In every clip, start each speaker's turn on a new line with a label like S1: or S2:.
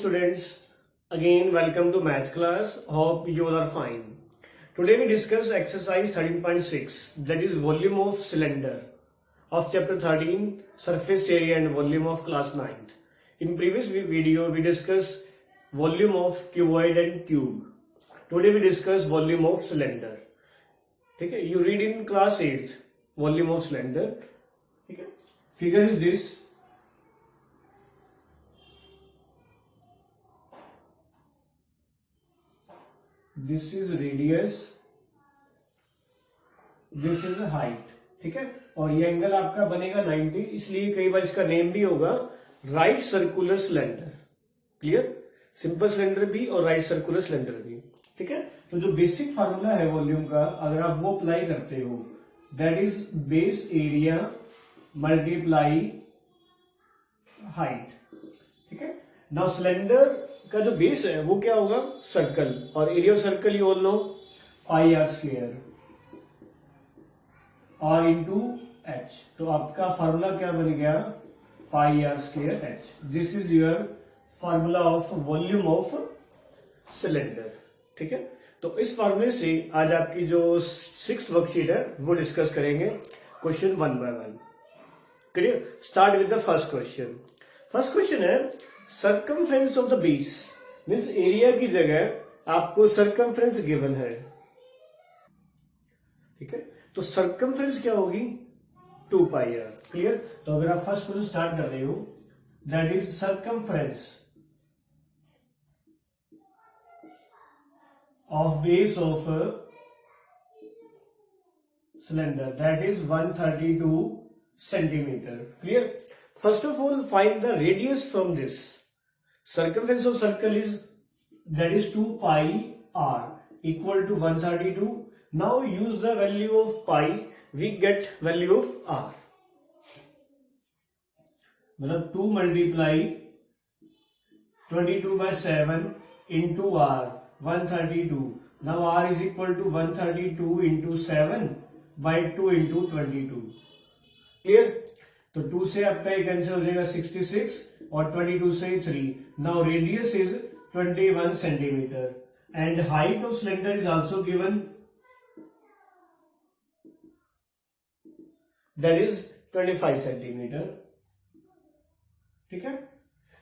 S1: students, again welcome to maths class. Hope you all are fine. Today we discuss exercise 13.6, that is volume of cylinder of chapter 13, surface area and volume of class 9th. In previous video we discussed volume of cuboid and cube. Today we discuss volume of cylinder. Okay, you read in class 8th volume of cylinder. Okay, figure is this. This is radius, this is height. ठीक है, और ये angle आपका बनेगा 90, इसलिए कई बार इसका name भी होगा right circular cylinder. Clear, simple cylinder भी और राइट सर्कुलर सिलेंडर भी. ठीक है, तो जो बेसिक फार्मूला है वॉल्यूम का, अगर आप वो अप्लाई करते हो, that is base area multiply height. ठीक है, नाउ सिलेंडर का जो बेस है वो क्या होगा, सर्कल, और area of circle you all know pi r square और इंटू एच. तो आपका फार्मूला क्या बन गया, pi r square H. This is your formula of volume of cylinder. ठीक है, तो इस फार्मूले से आज आपकी जो 6th वर्कशीट है वो डिस्कस करेंगे question 1 by 1. Clear, start with the first question. First question है circumference of the base, means area की जगह आपको सर्कमफ्रेंस गिवन है. ठीक है, तो सर्कमफ्रेंस क्या होगी, 2 पाई आर. क्लियर, तो अगर आप फर्स्ट क्वेश्चन स्टार्ट कर रहे हो, that is circumference of base of cylinder, that is 132 centimeter. Clear? First of all, find the radius from this. Circumference of circle is, that is 2 pi r equal to 132. Now use the value of pi, we get value of r. मतलब 2 multiply 22 by 7 into r 132. Now r is equal to 132 into 7 by 2 into 22. Clear, तो 2 से आपका ये cancel हो जाएगा 66 और 22 से 3. Now radius is 21 centimetre and height of cylinder is also given, that is 25 centimetre. ठीक है,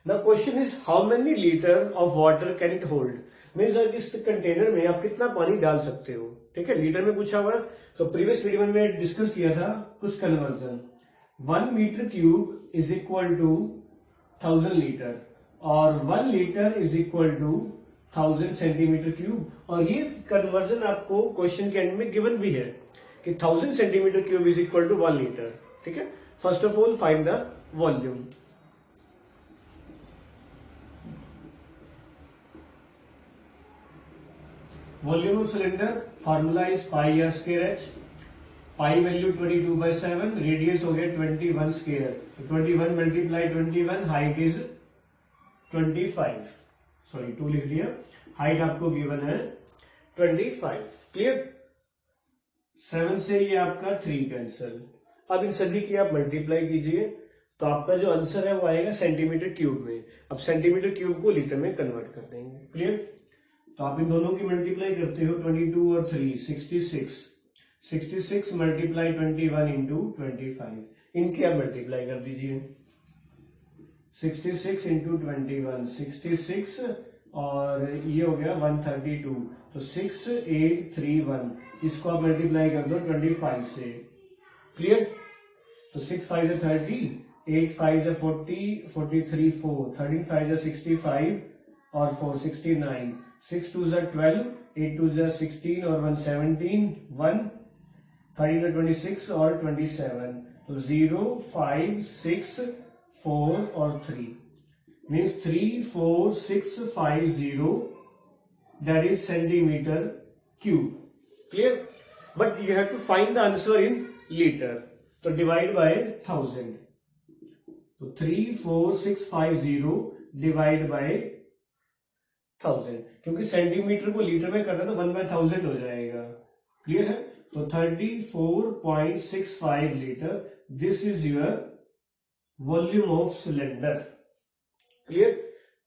S1: now question is how many litre of water can it hold, means इस कंटेनर में आप कितना पानी डाल सकते हो. ठीक है, लीटर में पूछा हुआ है. तो प्रीवियस वीडियो में मैं डिस्कस किया था कुछ conversion. 1 metre cube is equal to 1000 litre और 1 litre is equal to 1000 centimetre cube. और ये कन्वर्जन आपको क्वेश्चन के एंड में गिवन भी है कि 1000 centimetre cube is equal to 1 litre. ठीक है, first of all find the volume. Volume of cylinder formula is pi r square h. Pi value 22 by 7, radius हो गया 21 square. तो 21 multiply 21, height is 25. सॉरी 2 लिख दिया. हाइट आपको given है 25. Clear, 7 से ये आपका 3 कैंसल. अब इन सभी की आप मल्टीप्लाई कीजिए तो आपका जो आंसर है वो आएगा सेंटीमीटर क्यूब में. अब सेंटीमीटर क्यूब को लीटर में कन्वर्ट कर देंगे. क्लियर, तो आप इन दोनों की मल्टीप्लाई करते हो 22 और 3 66. 66 मल्टीप्लाई 21 इंटू 25. इनकी आप मल्टीप्लाई कर दीजिए. 66 इंटू 21 66 और ये हो गया 132. तो 6831, इसको आप मल्टीप्लाई कर दो 25 से. क्लियर, तो 6 5 30, 8 5 40, 43 4, 13 5 65 और 4 69, 6 2 12, 8 2 16 और 1 17, 1 13 26 और 27. तो 0 5 6 4 और 3 means 3 4 6 5 0, that is centimetre cube. Clear, but you have to find the answer in litre. तो डिवाइड बाय 1000. तो 3 4 6 5 0 डिवाइड बाय 1000, क्योंकि सेंटीमीटर को लीटर में करना तो 1 by 1000 हो जाएगा. क्लियर है, तो 34.65 litre. This is your volume of cylinder. Clear,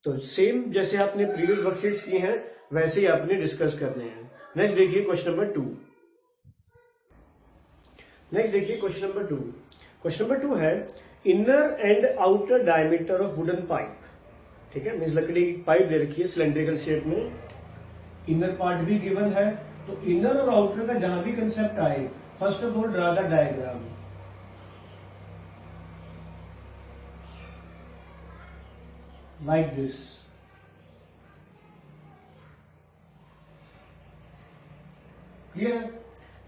S1: तो सेम जैसे आपने प्रीवियस वर्कशीट्स की हैं वैसे ही आपने डिस्कस करने हैं। नेक्स्ट देखिए क्वेश्चन नंबर 2। नेक्स्ट देखिए क्वेश्चन नंबर 2। क्वेश्चन नंबर 2 है inner and outer diameter of wooden pipe. ठीक है, मीन्स लकड़ी की पाइप दे रखी है सिलेंड्रिकल शेप में, इनर पार्ट भी गिवन है। तो इनर और आउटर का जहां भी कंसेप्ट आए, first of all draw the diagram like this. Clear है?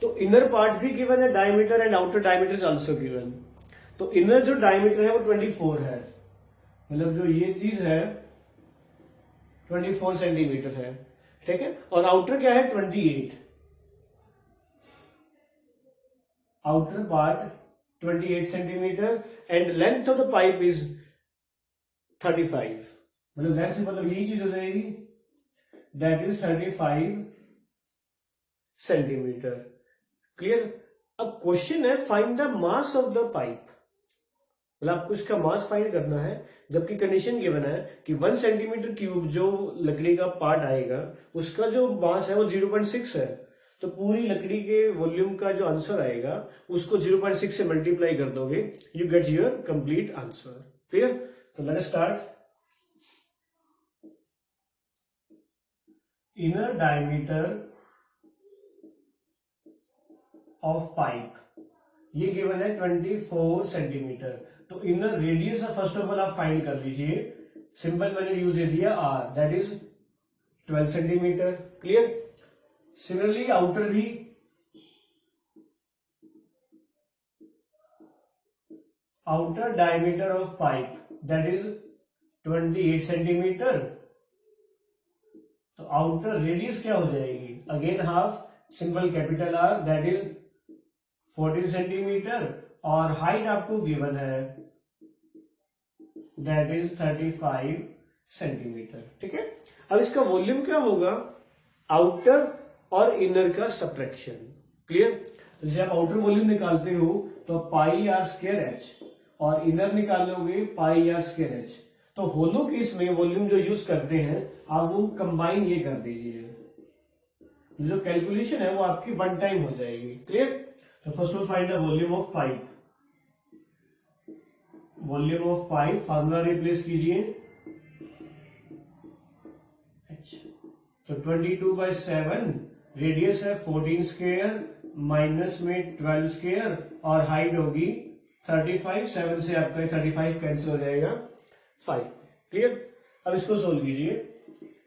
S1: तो इनर पार्ट भी गिवन है diameter and outer diameter is also given. तो इनर जो डायमीटर है वो 24 है, मतलब जो ये चीज है 24 सेंटीमीटर है। ठीक है, और आउटर क्या है 28। Outer part 28 centimetre and length of the pipe is 35। मतलब लेंथ से मतलब यही चीज हो जाएगी, दैट इज 35 सेंटीमीटर। क्लियर? अब क्वेश्चन है find the mass of the pipe. मतलब आपको इसका मास फाइंड करना है, जबकि कंडीशन गिवन है कि 1 सेंटीमीटर क्यूब जो लकड़ी का पार्ट आएगा उसका जो मास है वो 0.6 है। तो पूरी लकड़ी के वॉल्यूम का जो आंसर आएगा उसको 0.6 से मल्टीप्लाई कर दोगे, you get your complete answer. Clear? तो let us start. Inner diameter of pipe ये गिवन है 24 सेंटीमीटर। तो inner radius first of all आप फाइंड कर लीजिए, सिंपल मैंने यूज दे दिया R, that is 12 centimetre. Clear? Similarly outer भी outer diameter of pipe that is 28 centimetre. तो आउटर रेडियस क्या हो जाएगी, again half, simple capital R, that is 14 centimetre. और हाइट आपको गिवन है दैट इज 35 सेंटीमीटर। ठीक है, अब इसका वॉल्यूम क्या होगा, आउटर और इनर का सब्ट्रैक्शन। क्लियर? जैसे आप आउटर वॉल्यूम निकालते हो तो पाई आर स्क्वायर एच और इनर निकालोगे पाई आर स्क्वायर एच। तो होलो केस में वॉल्यूम जो यूज करते हैं आप वो कंबाइन ये कर दीजिए, जो कैलकुलेशन है वो आपकी वन टाइम हो जाएगी। क्लियर? तो first of find the volume of pipe. Volume of pipe formula replace कीजिए, तो 22/7, रेडियस है 14 स्क्वायर, माइनस में 12 स्क्वायर और हाइट होगी 35। 7 से आपका 35 कैंसिल हो जाएगा 5। क्लियर? अब इसको सोल्व कीजिए,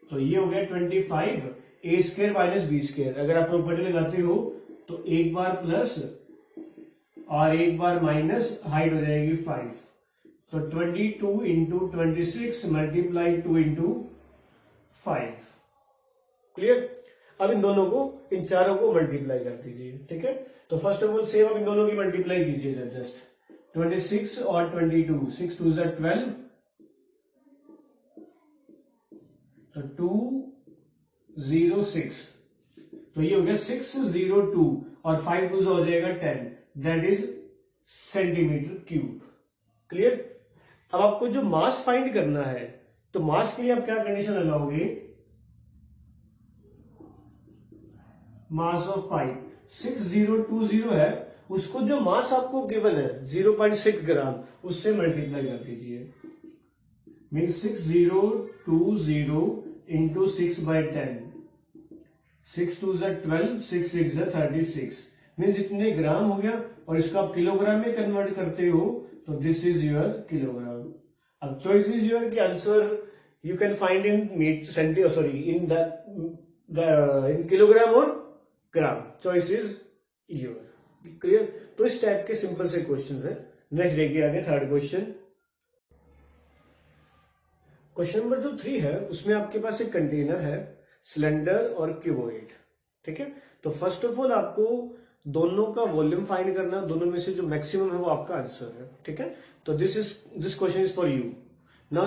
S1: तो ये हो गया 25 ए स्क्वायर माइनस बी स्क्वायर। अगर आप प्रॉपर्टी लगाते हो तो एक बार प्लस और एक बार माइनस, हाइट हो जाएगी 5। तो 22 इंटू 26 मल्टीप्लाई 2 इंटू 5। क्लियर? अब इन दोनों को, इन चारों को मल्टीप्लाई कर दीजिए। ठीक है, तो फर्स्ट ऑफ ऑल सेम अब इन दोनों की मल्टीप्लाई कीजिए, जस्ट 26 और 22, 6 2 12, तो 206, तो ये हो गया 602 और 5 2 हो जाएगा 10, that is centimetre cube. Clear? अब आपको जो मास फाइंड करना है, तो मास के लिए आप क्या कंडीशन लगाओगे, मास ऑफ पाइप 6020 है, उसको जो मास आपको गिवन है 0.6 ग्राम उससे मल्टीप्लाई कर दीजिए, मीन 6020 इंटू 6/10, 6 2 12, 6 6 36, मीन्स इतने ग्राम हो गया। और इसको आप किलोग्राम में कन्वर्ट करते हो तो दिस इज योर किलोग्राम। अब चॉइस इज योर कि answer you can find in metre, sorry in in kilogram और gram, choice is your. Clear? तो इस टाइप के सिंपल से क्वेश्चन है। नेक्स्ट देखिए आगे थर्ड क्वेश्चन। क्वेश्चन नंबर जो 3 है उसमें आपके पास एक कंटेनर है, सिलेंडर और क्यूबॉइड। ठीक है, तो फर्स्ट ऑफ ऑल आपको दोनों का वॉल्यूम फाइंड करना, दोनों में से जो मैक्सिमम है वो आपका आंसर है। ठीक है, तो this question is for you. Now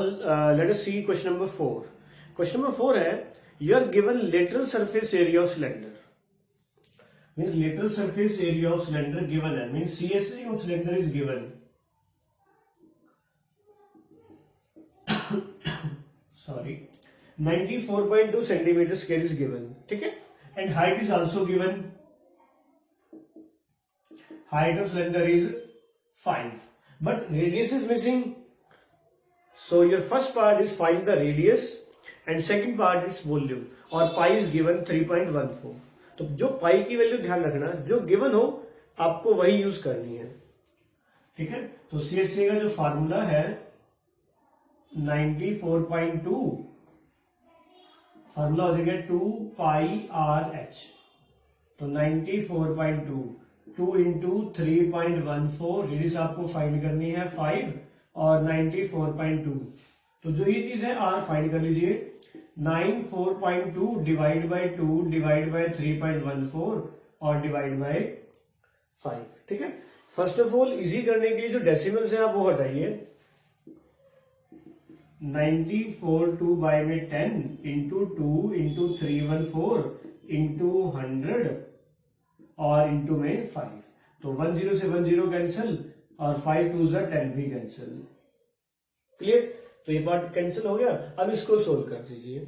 S1: let us see question number 4। Question number 4 है you are given lateral surface area of cylinder, means lateral surface area of cylinder given है, means CSA of cylinder is given sorry 94.2 centimetre square is given, ठीक है। And height is also given, height of cylinder is 5 but radius is missing, so your first part is find the radius and second part is volume और pi is given 3.14। तो जो पाई की value ध्यान रखना, जो given हो आपको वही यूज करनी है, ठीक है। तो CSA का जो फार्मूला है 94.2, फार्मूला हो जाएगा 2 पाई RH। तो 94.2 2 इंटू 3.14, रेडियस आपको फाइंड करनी है 5 और 94.2, तो जो ये चीज है R फाइंड कर लीजिए। 94.2 डिवाइड बाई 2 डिवाइड बाई 3.14 और डिवाइड बाई 5, ठीक है। फर्स्ट ऑफ ऑल इजी करने के लिए जो डेसिमल्स है आप वो हटाइए। 94 2 बाई में 10 इंटू 2 इंटू 314 इंटू 100 और इंटू में 5, तो 10 से 10 कैंसिल और 5 2 जा 10 भी कैंसिल, क्लियर। तो ये पार्ट कैंसिल हो गया। अब इसको सोल्व कर दीजिए,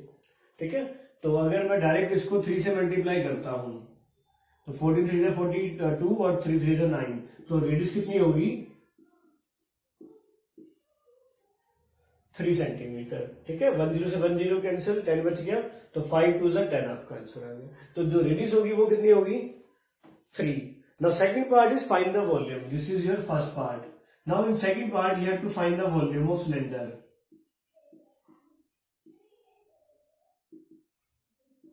S1: ठीक है। तो अगर मैं डायरेक्ट इसको 3 से मल्टीप्लाई करता हूं तो 14 3 42 और 3 3 9, तो रेडियस कितनी होगी 3 सेंटीमीटर, ठीक है। 10 से 10 कैंसिल, 10 बच गया, तो 5 2 10 आपका आंसर आ गया। तो जो रेडियस होगी वो कितनी होगी 3। Now second part is find the volume, this is your first part. Now in second part you have to find the volume of cylinder,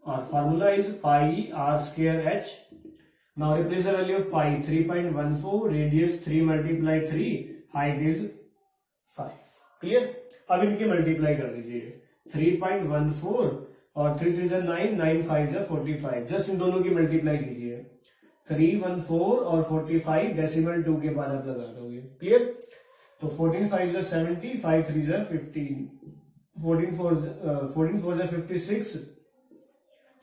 S1: और formula is pi R square H। Now replace the value of pi 3.14, radius 3 multiply 3, height is 5, clear. अब इनके multiply कर दीजिए, 3.14 और 3 3 9, 9 5 45, just in दोनों की multiply कीजिए। 314 और 45 डेसिमल 2 के बाद आप लगा दोगे, क्लियर। तो 14 5 70, 5 3 15, 14 4 56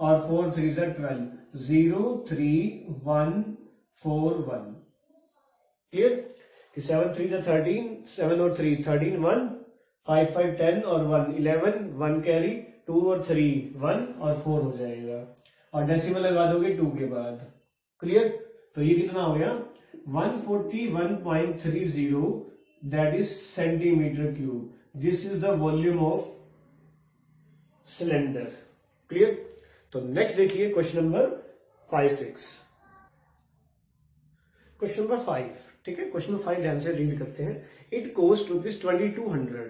S1: और 4 3 12, 0 3 1 4 1, क्लियर। 7 3 13, 7 और 3 13 1, 5 5 10 और 1 11, 1 कैरी, 2 और 3 1 और 4 हो जाएगा, और डेसिमल लगा दोगे 2 के बाद, क्लियर। तो ये कितना हो गया 141.30, that is centimetre cube. This is the volume of cylinder, clear. तो नेक्स्ट देखिए क्वेश्चन नंबर 5 6, क्वेश्चन नंबर 5, ठीक है। क्वेश्चन नंबर 5 ध्यान से रीड करते हैं। It cost ₹2200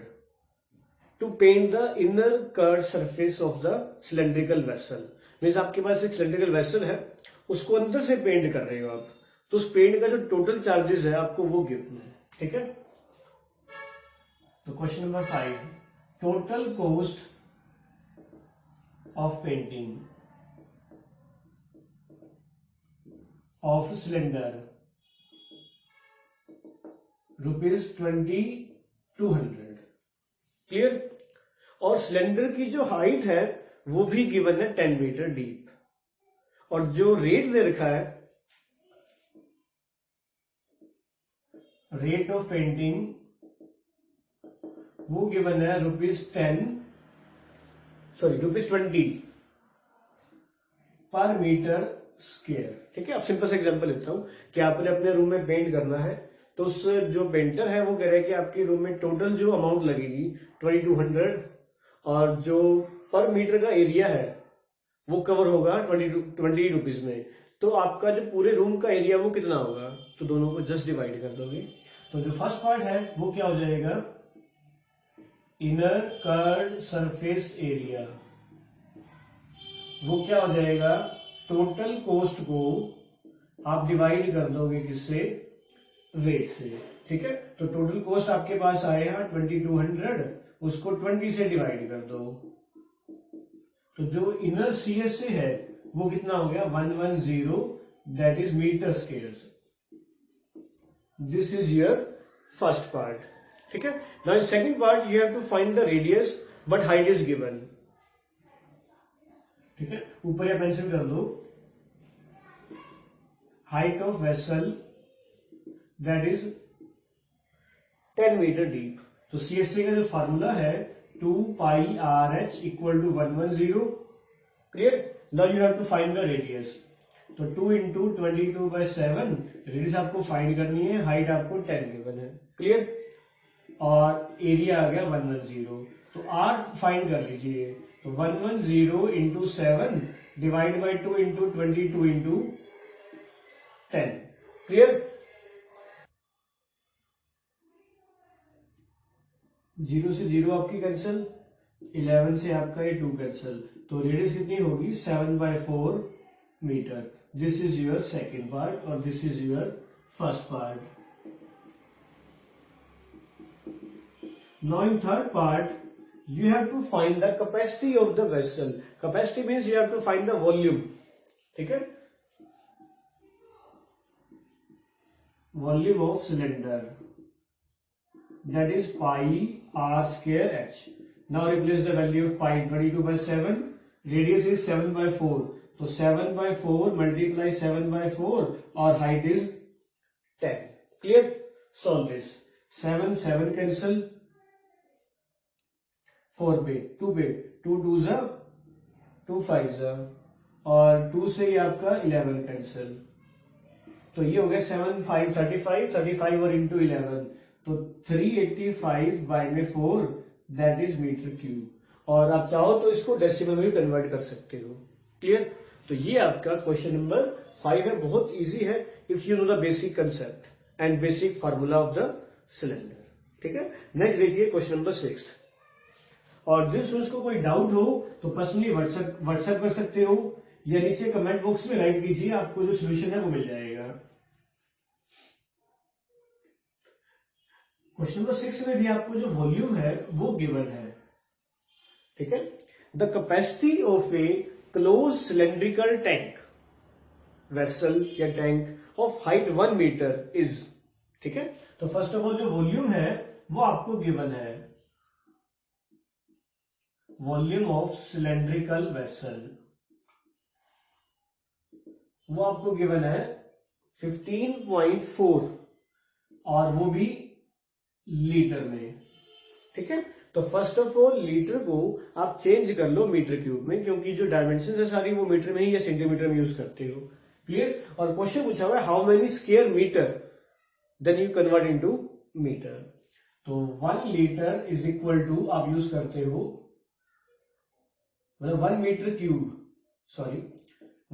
S1: to paint the inner curve surface of the cylindrical vessel. Means आपके पास एक सिलेंड्रिकल वेसल है, उसको अंदर से पेंट कर रहे हो आप, तो उस पेंट का जो टोटल चार्जेस है आपको वो गिवन है, ठीक है। तो question number 5, total cost of painting of cylinder ₹2200, clear. और सिलेंडर की जो हाइट है वो भी गिवन है 10 मीटर डीप, और जो रेट दे रखा है, रेट ऑफ पेंटिंग वो गिवन है ₹20 ₹20 पर मीटर स्क्वायर, ठीक है। अब सिंपल सा एग्जांपल लेता हूं कि आपने अपने रूम में पेंट करना है, तो उस जो पेंटर है वो कह रहा है कि आपके रूम में टोटल जो अमाउंट लगेगी 2200, और जो पर मीटर का एरिया है वो कवर होगा 20 रुपीज में। तो आपका जो पूरे रूम का एरिया वो कितना होगा, तो दोनों को जस्ट डिवाइड कर दोगे। तो जो फर्स्ट पार्ट है वो क्या हो जाएगा, इनर कर्व्ड सरफेस एरिया, वो क्या हो जाएगा, टोटल कॉस्ट को आप डिवाइड कर दोगे किससे, रेट से, ठीक है। तो टोटल कॉस्ट आपके पास आएगा 2200, उसको 20 से डिवाइड कर दो, तो जो इनर CSA है वो कितना हो गया 110, that is metre square. This is your first part, ठीक है। Now in second part you have to find the radius but height is given, ठीक है। ऊपर या पेंसिल कर दो, height of vessel that is 10 metre deep. तो CSA का जो फार्मूला है 2 pi RH equal to 110. Clear? Now you have to find the radius. तो 2 into 22/7 रेडियस आपको फाइंड करनी है, हाइट आपको 10 गिवन है. क्लियर? और एरिया आ गया 110. तो R फाइंड कर लीजिए. तो 110 into 7 divide by 2 into 22 into 10. Clear? 0 से 0 आपकी कैंसिल, 11 से आपका ये 2 कैंसिल. तो रेडियस कितनी होगी? 7/4 metre. This is your second part और this is your first part. Now in third part, you have to find the capacity of the vessel. Capacity means you have to find the volume. ठीक है? Volume of cylinder. That is pi r square h. Now replace the value of pi. 22/7. Radius is 7/4. तो 7/4 multiply 7/4 और height is 10. Clear? Solve this. 7 7 cancel. 4 पे 2 पे 2 2 जा 2 5 जा और 2 से ये आपका 11 कैंसिल. तो ये हो गया 7 5 35 और इंटू 11. तो 385/4 दैट इज मीटर क्यूब. और आप चाहो तो इसको डेसिमल में भी कन्वर्ट कर सकते हो. क्लियर? तो ये आपका क्वेश्चन नंबर 5 है. बहुत इजी है if you know the basic concept and basic formula of the cylinder. ठीक है? नेक्स्ट देखिए क्वेश्चन नंबर 6. और जिस स्टूडेंट्स को कोई डाउट हो तो पर्सनली व्हाट्सएप कर सकते हो या नीचे कमेंट बॉक्स में राइट कीजिए, आपको जो सोल्यूशन है वो मिल जाएगा. क्वेश्चन नंबर 6 में भी आपको जो वॉल्यूम है वो गिवन है. ठीक है? The capacity of a close cylindrical tank vessel या tank of height 1 metre is. ठीक है? तो फर्स्ट ऑफ ऑल जो वॉल्यूम है वो आपको गिवन है. वॉल्यूम ऑफ सिलेंड्रिकल वेसल वो आपको गिवन है 15.4 और वो भी लीटर में. ठीक है? तो फर्स्ट ऑफ ऑल लीटर को आप चेंज कर लो मीटर क्यूब में, क्योंकि जो डायमेंशन है सारी वो मीटर में ही या सेंटीमीटर में यूज करते हो. क्लियर? और क्वेश्चन पूछा हुआ है how many square metre, then you convert into metre. तो 1 लीटर इज इक्वल टू आप यूज करते हो 1 metre cube, sorry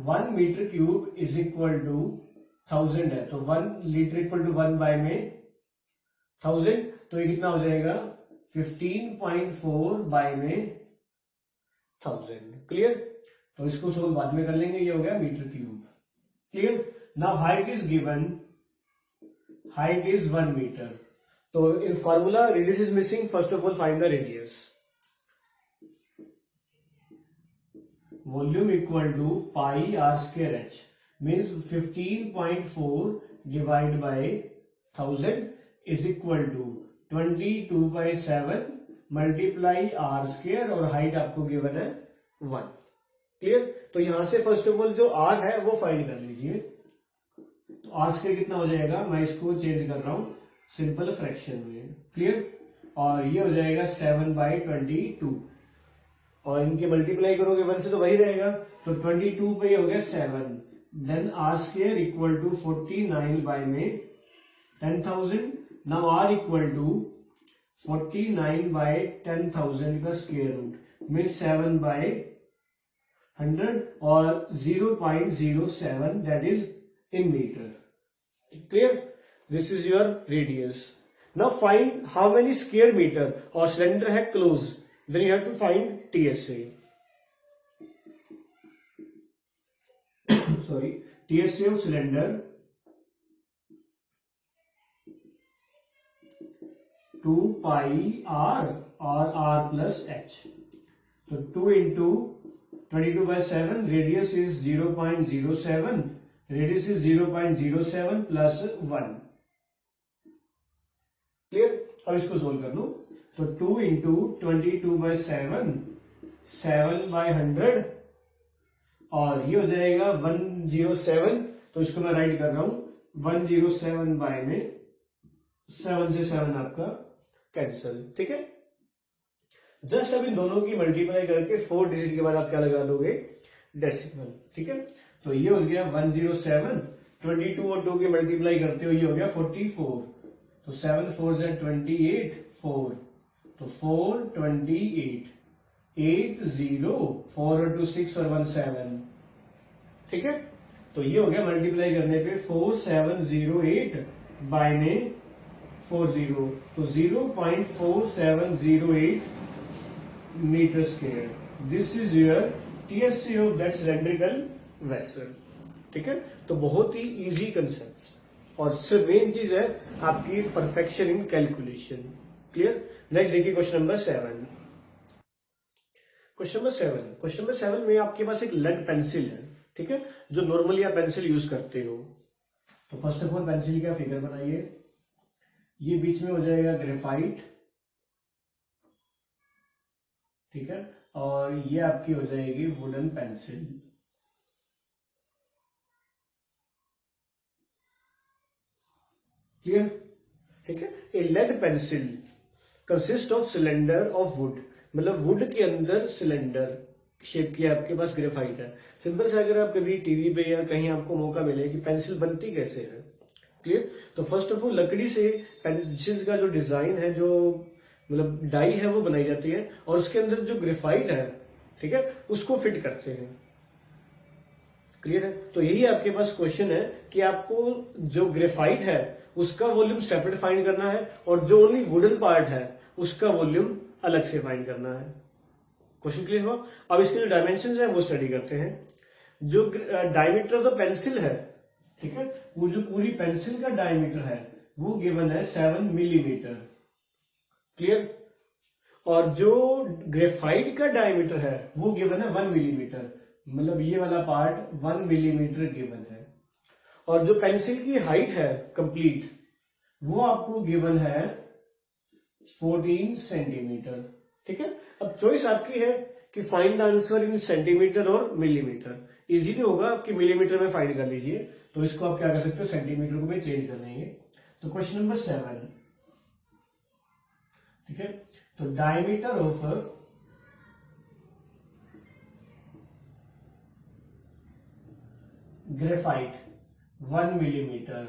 S1: 1 metre cube is equal to 1000 है. तो 1 लीटर इक्वल टू 1 बाय में 1000. तो ये कितना हो जाएगा? 15.4 बाय में 1000. क्लियर? तो इसको सोल्व बाद में कर लेंगे. ये हो गया metre cube. Clear? Now height is given, height is 1 metre. तो in formula radius is missing. First of all find the radius. Volume equal to pi r square h means 15.4 divided by 1000 is equal to 22/7 multiply r square और height आपको given है 1. Clear? तो यहां से first of all जो r है वो find कर लीजिए. तो r square कितना हो जाएगा? मैं इसको चेंज कर रहा हूं सिंपल फ्रैक्शन में. क्लियर? और ये हो जाएगा 7/22 और इनके मल्टीप्लाई करोगे 1 से तो वही रहेगा. तो 22 पे हो गया 7. Then r square equal to 49 by में 10,000. Now r equal to 49 by 10,000 का स्क्वायर रूट मीन 7/100 और 0.07 that is in metre. Clear? This is your radius. Now find how many square metre. और सिलेंडर है close, then you have to find TSA. Sorry, TSA of cylinder 2 pi r or r plus h. So 2 into 22/7 radius is 0.07. Radius is 0.07 plus 1. Clear? अब इसको solve कर लो. तो 2 into 22/7 7/100 और ये हो जाएगा 107. तो इसको मैं राइट कर रहा हूं 107 बाय में 7 से 7 आपका कैंसिल. ठीक है? जस्ट अब इन दोनों की मल्टीप्लाई करके 4 डिजिट के बाद आप क्या लगा दोगे, डेसिमल। ठीक है, तो ये हो गया 107, 22 और 2 की मल्टीप्लाई करते हो ये हो गया 44, तो 7 4 जा 28, 4, तो 428, 80, 4 और 2 6 और 1 7। ठीक है, तो ये हो गया मल्टीप्लाई करने पे 4708 बाय में 40, तो 0.4708 metre square. This is your TSC of that cylindrical vessel. ठीक है, तो बहुत ही इजी कंसेप्ट, और सिर्फ मेन चीज है आपकी perfection in calculation. Clear. Next देखिए क्वेश्चन नंबर 7। क्वेश्चन नंबर 7 में आपके पास एक लेड पेंसिल है, ठीक है, जो नॉर्मली आप पेंसिल यूज करते हो। तो फर्स्ट ऑफ ऑल पेंसिल का फिगर बनाइए, ये बीच में हो जाएगा ग्रेफाइट, ठीक है, और ये आपकी हो जाएगी वुडन पेंसिल। क्लियर। ठीक है, a lead pencil consist of cylinder of wood, मतलब वुड के अंदर सिलेंडर शेप की आपके पास ग्रेफाइट है। सिंपल से अगर आप कभी टीवी पे या कहीं आपको मौका मिले कि पेंसिल बनती कैसे है, क्लियर, तो फर्स्ट ऑफ ऑल लकड़ी से पेंसिल्स का जो डिजाइन है, जो मतलब डाई है वो बनाई जाती है, और उसके अंदर जो ग्रेफाइट है, ठीक है, उसको फिट करते हैं। क्लियर है, तो यही आपके पास क्वेश्चन है कि आपको जो ग्रेफाइट है उसका वॉल्यूम सेपरेट फाइंड करना है, और जो ओनली वुडन पार्ट है उसका वॉल्यूम अलग से फाइंड करना है। क्वेश्चन क्लियर हुआ। अब इसके जो डायमेंशन है वो स्टडी करते हैं। जो डायमीटर ऑफ द पेंसिल है, ठीक है, वो जो पूरी पेंसिल का डायमीटर है वो गिवन है 7 मिलीमीटर। क्लियर। और जो ग्रेफाइट का डायमीटर है वो गिवन है 1 मिलीमीटर, मतलब ये वाला पार्ट 1 मिलीमीटर गिवन है। और जो पेंसिल की हाइट है कंप्लीट, वो आपको गिवन है 14 सेंटीमीटर। ठीक है, अब चॉइस आपकी है कि find the answer in centimetre और मिलीमीटर। इजीली होगा आपकी मिलीमीटर में फाइंड कर लीजिए, तो इसको आप क्या कर सकते हो, सेंटीमीटर को भी चेंज कर लेंगे। तो क्वेश्चन नंबर 7, ठीक है, तो diameter of graphite 1 millimetre,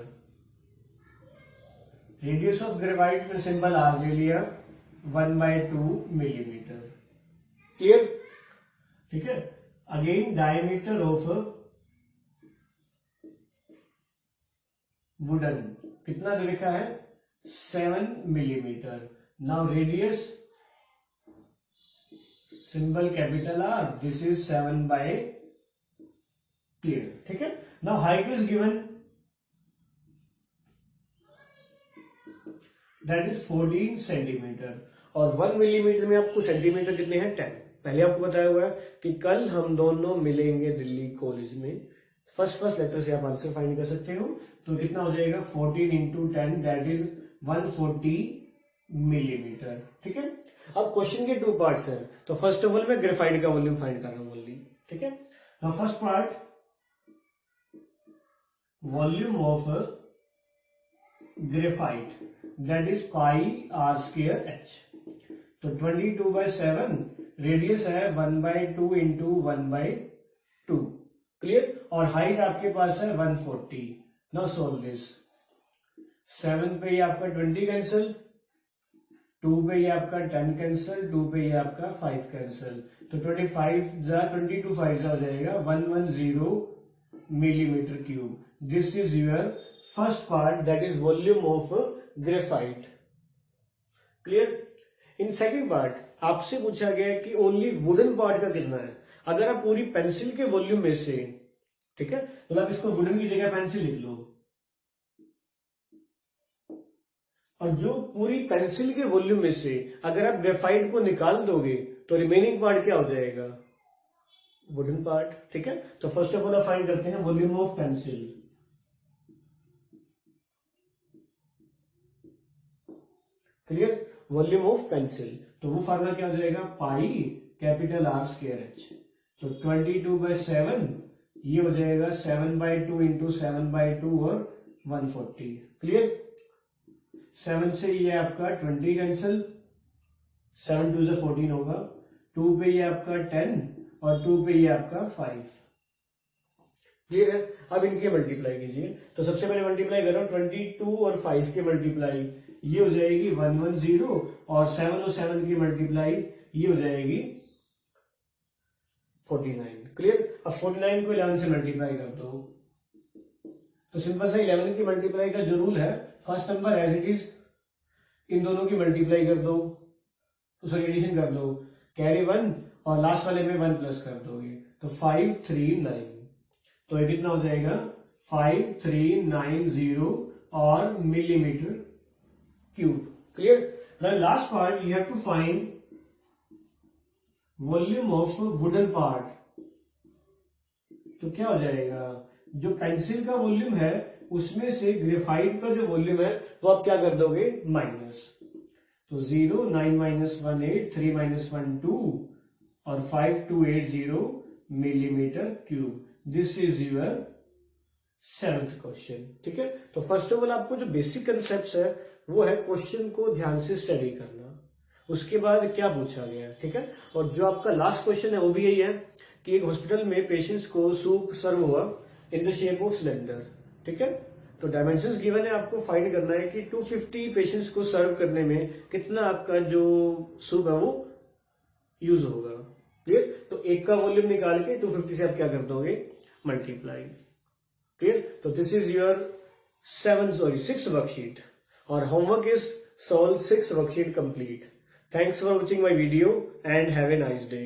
S1: radius of graphite में सिंबल आर ले लिया 1/2 मिलीमीटर। क्लियर। ठीक है, अगेन डायमीटर ऑफ वुडन कितना दे रखा है, 7 millimetre. Now radius symbol capital R, this is 7/, clear. ठीक है, now height is given, that is 14 centimetre, और 1 मिलीमीटर में आपको सेंटीमीटर कितने हैं, 10। पहले आपको बताया हुआ है कि कल हम दोनों मिलेंगे दिल्ली कॉलेज में, फर्स्ट लेटर से आप आंसर फाइंड कर सकते हो। तो कितना हो जाएगा 14 इंटू 10, दैट इज 140 मिलीमीटर। ठीक है, अब क्वेश्चन के 2 पार्ट्स हैं, तो फर्स्ट ऑफ ऑल मैं ग्रेफाइट का वॉल्यूम फाइंड कर रहा हूं ओनली। ठीक है, now first part, volume of graphite, that is pi r square h. तो 22/7, रेडियस है 1/2 इंटू 1/2। क्लियर, और हाइट आपके पास है 140। नाउ सॉल्व दिस, 7 पे ये आपका 20 कैंसिल, 2 पे ये आपका 10 कैंसिल, 2 पे ये आपका 5 कैंसिल, तो 25 जा 22 5 जा हो जाएगा 110 millimetre cube. This is your first part, that is volume of graphite. Clear. In second part आपसे पूछा गया है कि ओनली वुडन पार्ट का कितना है। अगर आप पूरी पेंसिल के वॉल्यूम में से, ठीक है, तो आप इसको वुडन की जगह पेंसिल लिख लो, और जो पूरी पेंसिल के वॉल्यूम में से अगर आप ग्रेफाइट को निकाल दोगे तो रिमेनिंग पार्ट क्या हो जाएगा, वुडन पार्ट। ठीक है, तो फर्स्ट ऑफ ऑल आप फाइंड करते हैं volume of pencil. Clear, volume of pencil, तो वो फार्मूला क्या हो जाएगा, pi capital R square h. तो 22/7, ये हो जाएगा 7/2 इंटू 7/2 और 140। क्लियर, 7 से ये आपका 20 कैंसिल, 7 2 से 14 होगा, 2 पे ये आपका 10 और 2 पे ये आपका 5। क्लियर है? अब इनके मल्टीप्लाई कीजिए। तो सबसे पहले मल्टीप्लाई कर रहा हूं 22 और 5 के मल्टीप्लाई, ये हो जाएगी 110, और 7 और 7 की मल्टीप्लाई ये हो जाएगी 49। क्लियर? अब 49 को 11 से मल्टीप्लाई कर दो। तो सिंपल सा 11 की मल्टीप्लाई का जो रूल है, first number as it is in दोनों की मल्टीप्लाई कर दो, तो सॉरी एडिशन कर दो, कैरी 1 और लास्ट वाले में 1 प्लस कर दोगे, तो 539। तो ये कितना हो जाएगा 5390 और millimetre cube. Clear? Now last part you have to find volume of wooden part. तो क्या हो जाएगा, जो पेंसिल का वॉल्यूम है उसमें से ग्रेफाइट का जो वॉल्यूम है वो आप क्या कर दोगे, माइनस। तो 0 9 माइनस 1 8 3 माइनस 1 2 और 5280 millimetre cube. This is your 7th question. ठीक है? तो फर्स्ट ऑफ ऑल आपको जो बेसिक कंसेप्ट है वो है क्वेश्चन को ध्यान से स्टडी करना, उसके बाद क्या पूछा गया। ठीक है? और जो आपका लास्ट क्वेश्चन है वो भी यही है कि एक हॉस्पिटल में पेशेंट्स को सूप सर्व हुआ in the shape of cylinder. ठीक है? तो डायमेंशंस गिवन है, आपको फाइंड करना है कि 250 पेशेंट्स को सर्व करने में कितना आपका जो सूप है वो यूज होगा। क्लियर? तो एक का वॉल्यूम निकाल के 250 से आप क्या कर दोगे, मल्टीप्लाई। क्लियर? तो this is your 6th worksheet, और homework is solve 6th worksheet complete. Thanks for watching my video and have a nice day.